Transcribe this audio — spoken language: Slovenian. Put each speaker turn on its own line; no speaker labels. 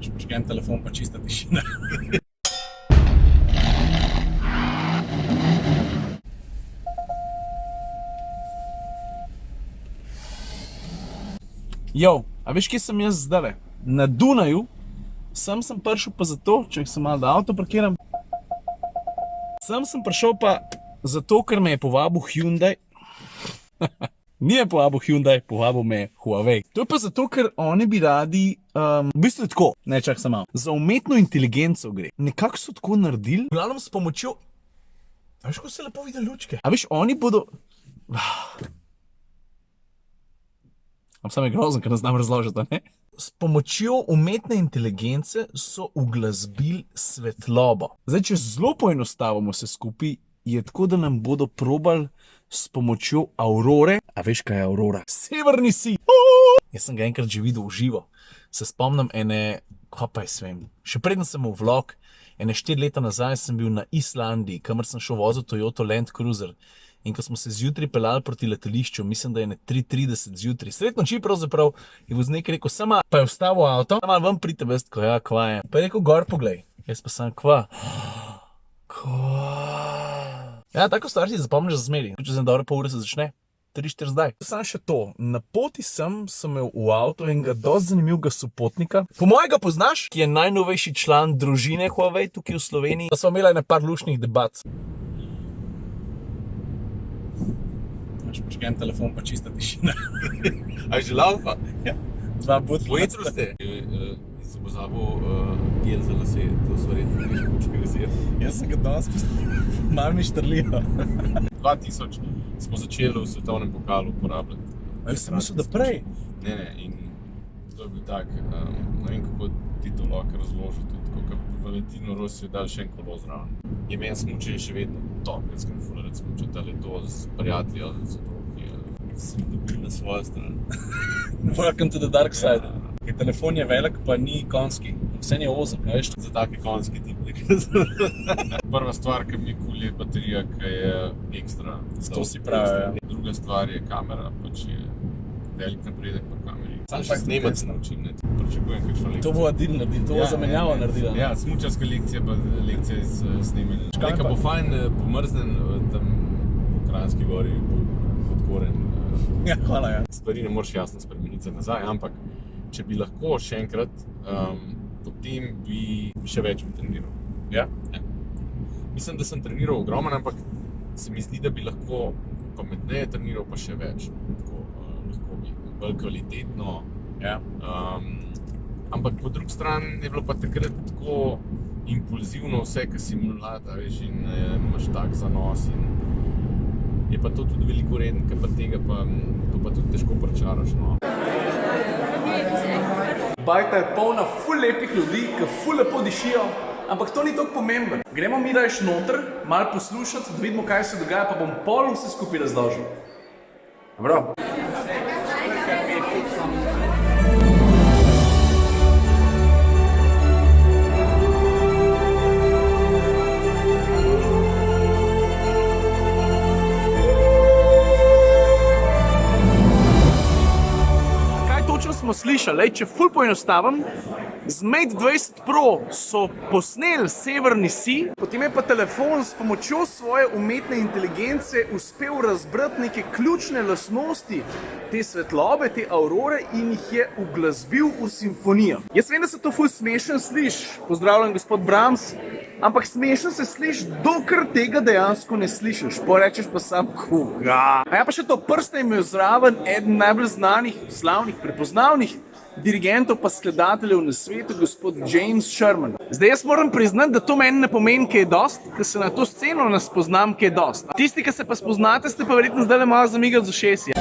Prižgem telefon, pa čista tišina. Jo, a veš, kje sem jaz zdaj? Na Dunaju. Sem prišel pa zato, če sem malo da avto parkiram. Sem prišel pa zato, ker me je povabil Hyundai. Ni me povabil Hyundai, povabil me Huawei. To je pa zato, ker oni bi radi, v bistvu je tako, ne čak sem malo, za umetno inteligenco gre. Nekako so tako naredili, v glavnem s pomočjo, a veš, ko se lepo vidi lučke? A veš, oni bodo... Sam je grozen, ker ne znam razložiti, ne? S pomočjo umetne inteligence so uglasbili svetlobo. Zdaj, če zelo poenostavimo se skupaj, je tako, da nam bodo probali s pomočjo aurore. A veš, kaj je aurora? Severni sij! Jaz sem ga enkrat že videl v živo. Se spomnim ene, kaj pa jaz vem, še preden sem v vlog, ene 4 leta nazaj sem bil na Islandiji, kamor sem šel vozil Toyota Land Cruiser. In ko smo se zjutraj peljali proti letališču, mislim, da je ne 3:30 zjutraj, sred noči pravzaprav, je voznik rekel, sama, pa je ustavil avto, sama ven pridite, veste, ko ja, kva je. Pa je rekel, gor poglej. Jaz pa sem, kva? Kva? Ja, tako stvar si zapomniš za zmeri. Če sem dobro pol ure se začne, 3-4 zdaj. Sam še to, na poti sem imel v avto enega dosti zanimivega sopotnika. Po mojega poznaš, ki je najnovejši član družine Huawei tukaj v Sloveniji. Pa smo imeli par luštnih debat. Prižgem telefon, pa čista tišina.
A je že laufa?
Ja. 2 butla.
Po etru ste? Sem pozabil gel za lase, to so verjetno nekaj kategorizirati.
Jaz sem ga danes malo mi štrlijo.
2000 smo začeli v svetovnem pokalu uporabljati.
A jaz sem mislil, da prej?
Ne, in to je bil tak, ne vem, kako ti to lahko razložil, tudi tako, kot Valentino Rossi je dal še en kolo zraven. Je meni smučenje še vedno top, jaz sem ful rad smučati, ali to z prijatelji ali z otroki, sem dobil na svojo stran.
Welcome to the dark side. Telefon je velik, pa ni konjski. Vse je ozek, a veš?
Za take konjski tip. Prva stvar, ki mi kul je baterija, ki je ekstra.
To si pravi, ja.
Druga stvar je kamera, pač je velik napredek pri kameri. Sam še snemat se naučim, ne, pričakujem kakšno lekcijo.
To bo Adil naredil, to bo zamenjavo naredila.
Ja, smučarska lekcija, pa lekcija iz snemanja. Nekaj bo fajn pomrznen, tam v Kranjski gori, pod Koren.
Ja, hvala, ja.
Stvari ne moraš jasno spremeniti za nazaj, ampak če bi lahko še enkrat, potem bi še več treniral.
Ja?
Ja. Mislim, da sem treniral ogromno, ampak se mi zdi, da bi lahko pametneje treniral pa še več. Tako, lahko bi bolj kvalitetno.
Ja.
Ampak po drugi strani je bilo pa takrat tako impulzivno vse, ki si mlad, veš, in imaš tak zanos in je pa to tudi veliko reden, ker pa tega pa tudi težko pričaraš, no.
Bajta je polna ful lepih ljudi, ki ful lepo dišijo, ampak to ni toliko pomembno. Gremo mi rajš noter, malo poslušati, da vidimo, kaj se dogaja, pa bom pol vse skupaj razložil. Dobro? Smo slišali, če ful poenostavim, z Mate 20 Pro so posneli severni sij, potem je pa telefon s pomočjo svoje umetne inteligence uspel razbrati neke ključne lastnosti te svetlobe, te aurore in jih je uglasbil v simfonijo. Jaz vem, da se to ful smešen sliši, pozdravljam gospod Brahms, ampak smešen se sliši, dokler tega dejansko ne slišiš. Porečeš pa sam, koga? A ja pa še to prste je imel zraven eden najbolj znanih, slavnih, prepoznavnih dirigentov pa skladateljev na svetu, gospod James Sherman. Zdaj jaz moram priznati, da to meni ne pomeni, kaj je dost, ker se na to sceno ne spoznam, kaj je dost. Tisti, ki se pa spoznate, ste pa verjetno zdaj malo zamigali z ušesi.